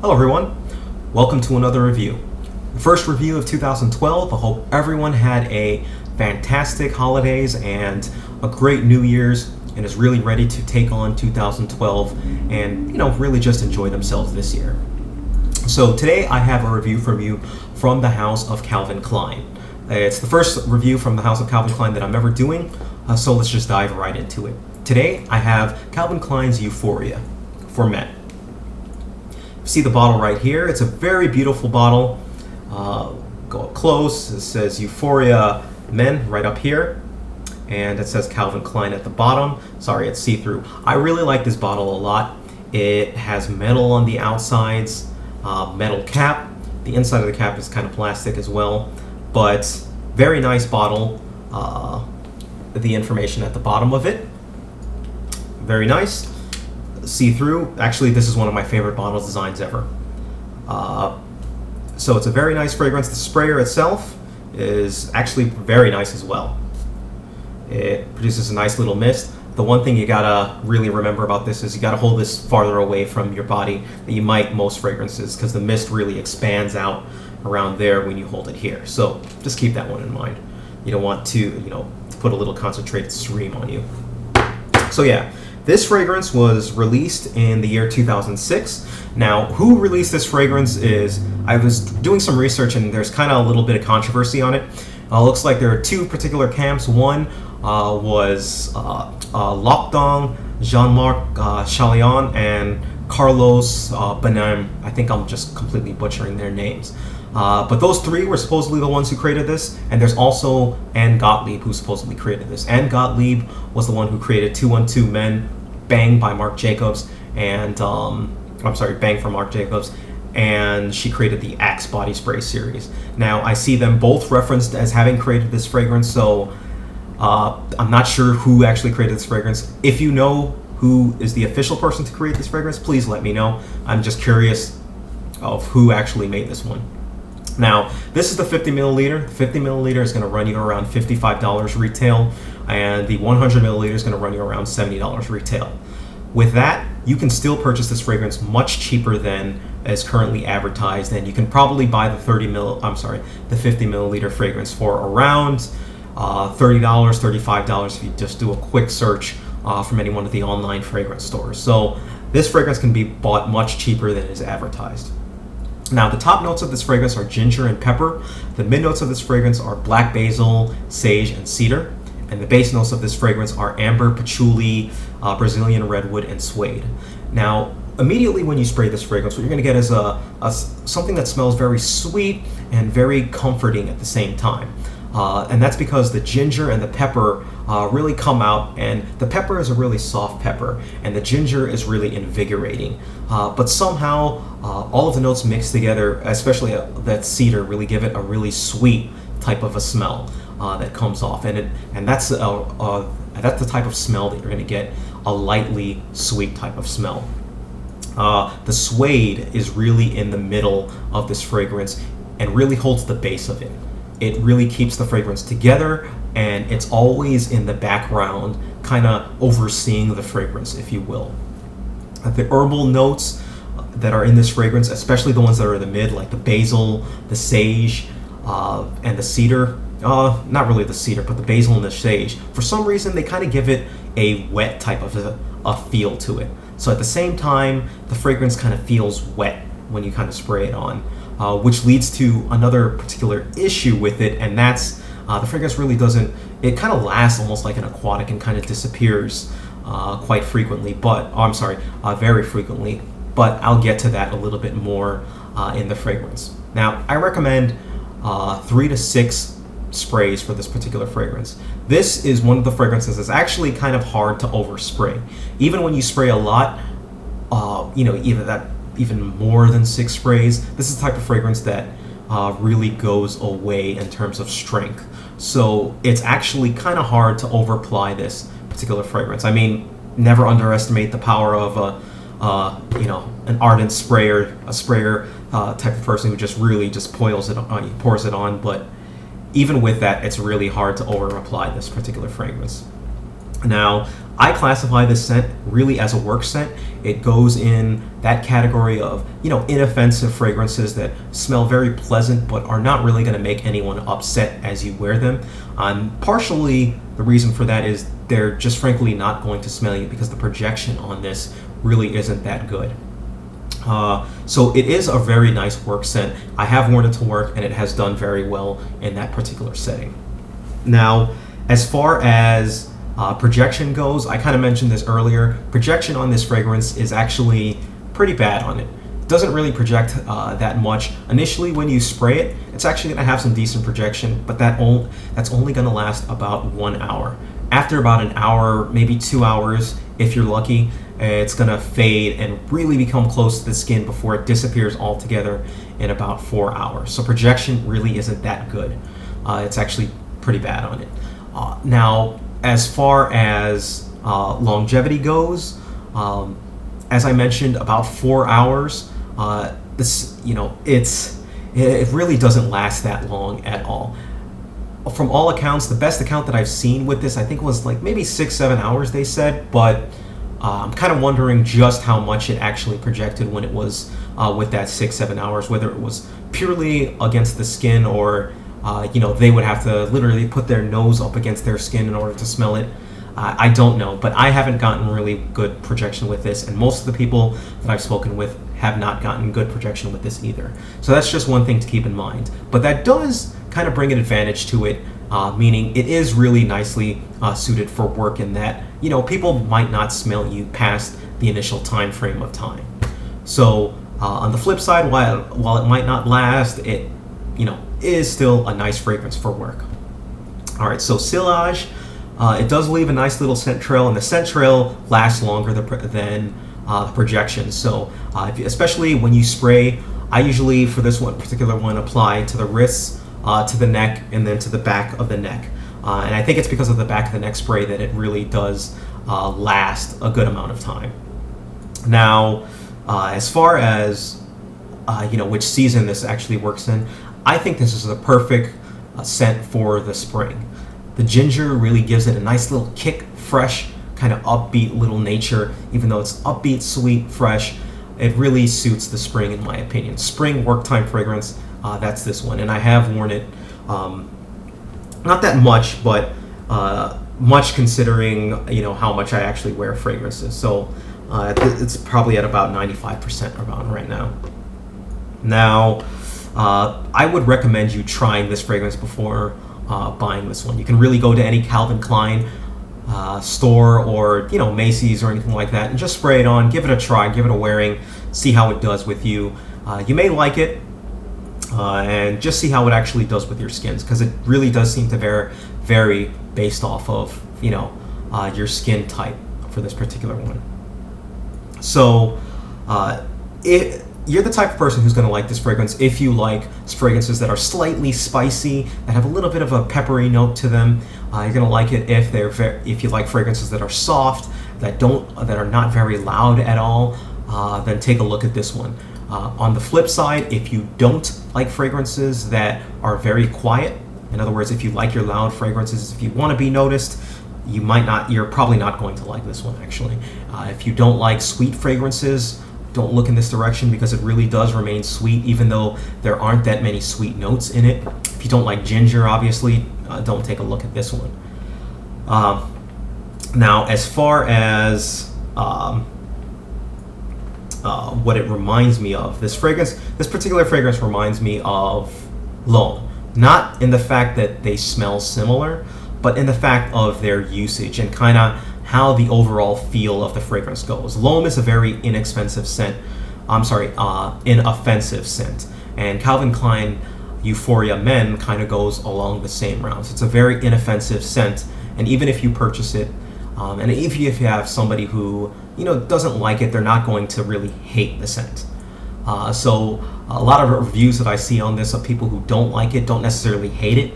Hello everyone, welcome to another review. The first review of 2012. I hope everyone had a fantastic holidays and a great New Year's and is really ready to take on 2012 and, really just enjoy themselves this year. So today I have a review from you from the house of Calvin Klein. It's the first review from the house of Calvin Klein that I'm ever doing, so let's just dive right into it. Today I have Calvin Klein's Euphoria for Men. See the bottle right here. It's a very beautiful bottle. Go up close. It says Euphoria Men right up here, and it says Calvin Klein at the bottom. Sorry, it's see-through. I really like this bottle a lot. It has metal on the outsides, metal cap. The inside of the cap is kind of plastic as well, but very nice bottle. The information at the bottom of it, very nice. See-through. Actually, this is one of my favorite bottle designs ever. So it's a very nice fragrance. The sprayer itself is actually very nice as well. It produces a nice little mist. The one thing you gotta really remember about this is you gotta hold this farther away from your body than you might most fragrances, because the mist really expands out around there when you hold it here. So just keep that one in mind. You don't want to, to put a little concentrated stream on you. So yeah. This fragrance was released in the year 2006. Now, who released this fragrance is, I was doing some research and there's kind of a little bit of controversy on it. Looks like there are two particular camps. One was Lockdong, Jean-Marc Chalion, and Carlos Benem. I think I'm just completely butchering their names. But those three were supposedly the ones who created this, and there's also Anne Gottlieb who supposedly created this. Anne Gottlieb was the one who created 212 Men, Bang by Marc Jacobs, and Bang for Marc Jacobs, and she created the Axe body spray series. Now I see them both referenced as having created this fragrance, so I'm not sure who actually created this fragrance. If you know who is the official person to create this fragrance, please let me know. I'm just curious of who actually made this one. Now, this is the 50 milliliter. The 50 milliliter is going to run you around $55 retail, and the 100 milliliter is going to run you around $70 retail. With that, you can still purchase this fragrance much cheaper than is currently advertised, and you can probably buy the 50 milliliter fragrance for around $30, $35 if you just do a quick search from any one of the online fragrance stores. So this fragrance can be bought much cheaper than is advertised. Now, the top notes of this fragrance are ginger and pepper. The mid notes of this fragrance are black basil, sage, and cedar. And the base notes of this fragrance are amber, patchouli, Brazilian redwood, and suede. Now, immediately when you spray this fragrance, what you're going to get is something that smells very sweet and very comforting at the same time. And that's because the ginger and the pepper really come out, and the pepper is a really soft pepper, and the ginger is really invigorating. But somehow, all of the notes mixed together, especially that cedar, really give it a really sweet type of a smell that comes off, and that's the type of smell that you're going to get, a lightly sweet type of smell. The suede is really in the middle of this fragrance and really holds the base of it. It really keeps the fragrance together, and it's always in the background, kind of overseeing the fragrance, if you will. The herbal notes that are in this fragrance, especially the ones that are in the mid, like the basil, the sage, and the cedar, not really the cedar, but the basil and the sage, for some reason they kind of give it a wet type of a feel to it. So at the same time, the fragrance kind of feels wet when you kind of spray it on. Which leads to another particular issue with it, and that's the fragrance really doesn't, it kind of lasts almost like an aquatic and kind of disappears quite frequently, very frequently, but I'll get to that a little bit more in the fragrance. Now, I recommend 3 to 6 sprays for this particular fragrance. This is one of the fragrances that's actually kind of hard to overspray. Even when you spray a lot, even more than 6 sprays, this is the type of fragrance that really goes away in terms of strength. So it's actually kind of hard to over-apply this particular fragrance. I mean, never underestimate the power of an ardent sprayer, type of person who just really just pours it on. But even with that, it's really hard to over-apply this particular fragrance. Now, I classify this scent really as a work scent. It goes in that category of, inoffensive fragrances that smell very pleasant but are not really going to make anyone upset as you wear them. Partially, the reason for that is they're just frankly not going to smell you because the projection on this really isn't that good. So it is a very nice work scent. I have worn it to work and it has done very well in that particular setting. Now, as far as projection goes, I kind of mentioned this earlier. Projection on this fragrance is actually pretty bad on it. It doesn't really project that much. Initially, when you spray it, it's actually going to have some decent projection, but that's only going to last about 1 hour. After about an hour, maybe 2 hours, if you're lucky, it's going to fade and really become close to the skin before it disappears altogether in about 4 hours. So projection really isn't that good. It's actually pretty bad on it. Now, as far as longevity goes, as I mentioned, about 4 hours. It really doesn't last that long at all. From all accounts, the best account that I've seen with this, I think, was like maybe 6-7 hours, they said, but I'm kind of wondering just how much it actually projected when it was with that 6-7 hours, whether it was purely against the skin or they would have to literally put their nose up against their skin in order to smell it. I don't know, but I haven't gotten really good projection with this, and most of the people that I've spoken with have not gotten good projection with this either. So that's just one thing to keep in mind. But that does kind of bring an advantage to it, meaning it is really nicely suited for work in that, people might not smell you past the initial time frame of time. So on the flip side, while it might not last, it is still a nice fragrance for work. All right, so sillage, it does leave a nice little scent trail, and the scent trail lasts longer than projection. So especially when you spray, I usually, for this particular one, apply to the wrists, to the neck, and then to the back of the neck. And I think it's because of the back of the neck spray that it really does last a good amount of time. Now, as far as which season this actually works in, I think this is the perfect scent for the spring. The ginger really gives it a nice little kick, fresh, kind of upbeat little nature. Even though it's upbeat, sweet, fresh, it really suits the spring in my opinion. Spring work time fragrance, that's this one. And I have worn it, not that much, but much considering, how much I actually wear fragrances. So it's probably at about 95% around right now. Now, I would recommend you trying this fragrance before buying this one. You can really go to any Calvin Klein store or Macy's or anything like that and just spray it on, give it a try, give it a wearing, see how it does with you. You may like it, and just see how it actually does with your skins, because it really does seem to vary based off of your skin type for this particular one. So you're the type of person who's going to like this fragrance if you like fragrances that are slightly spicy, that have a little bit of a peppery note to them. You're going to like it if you like fragrances that are soft, that are not very loud at all. Then take a look at this one. On the flip side, if you don't like fragrances that are very quiet, in other words, if you like your loud fragrances, if you want to be noticed, you're probably not going to like this one actually. If you don't like sweet fragrances, don't look in this direction, because it really does remain sweet even though there aren't that many sweet notes in it. If you don't like ginger, obviously, don't take a look at this one. Now, as far as what it reminds me of, this particular fragrance reminds me of L'Homme. Not in the fact that they smell similar, but in the fact of their usage and kind of how the overall feel of the fragrance goes. L'Homme is a very inoffensive scent, and Calvin Klein Euphoria Men kind of goes along the same rounds. It's a very inoffensive scent, and even if you purchase it, and if you have somebody who doesn't like it, they're not going to really hate the scent. So a lot of reviews that I see on this of people who don't like it, don't necessarily hate it.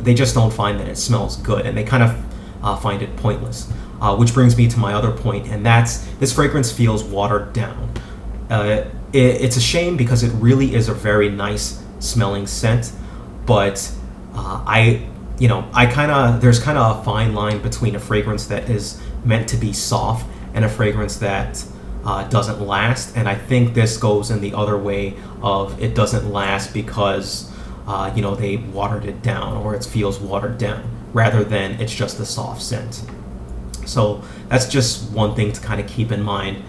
They just don't find that it smells good, and they kind of find it pointless. Which brings me to my other point, and that's this fragrance feels watered down. It's a shame, because it really is a very nice smelling scent, but there's kind of a fine line between a fragrance that is meant to be soft and a fragrance that doesn't last. And I think this goes in the other way of it doesn't last because they watered it down, or it feels watered down, rather than it's just a soft scent. So that's just one thing to kind of keep in mind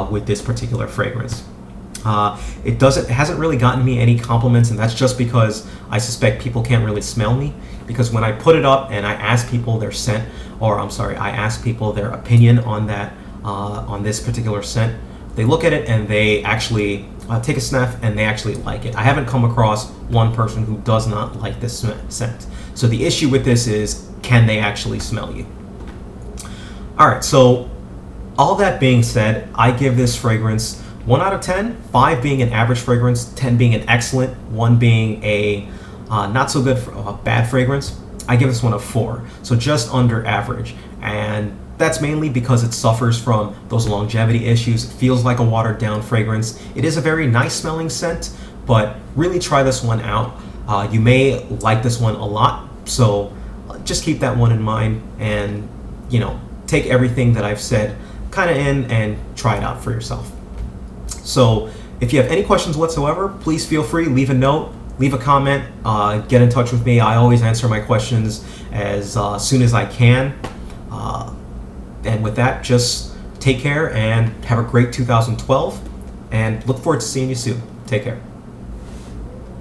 with this particular fragrance. It hasn't really gotten me any compliments, and that's just because I suspect people can't really smell me, because when I put it up and I ask people their scent, I ask people their opinion on that, on this particular scent, they look at it and they actually take a sniff and they actually like it. I haven't come across one person who does not like this scent. So the issue with this is, can they actually smell you? Alright, so all that being said, I give this fragrance 1 out of 10, 5 being an average fragrance, 10 being an excellent, 1 being a not so good, bad fragrance. I give this one a 4, so just under average. And that's mainly because it suffers from those longevity issues. It feels like a watered down fragrance. It is a very nice smelling scent, but really try this one out. You may like this one a lot, so just keep that one in mind, and take everything that I've said kind of in and try it out for yourself. So if you have any questions whatsoever, please feel free, leave a note, leave a comment, get in touch with me. I always answer my questions as soon as I can. And with that, just take care and have a great 2012, and look forward to seeing you soon. Take care.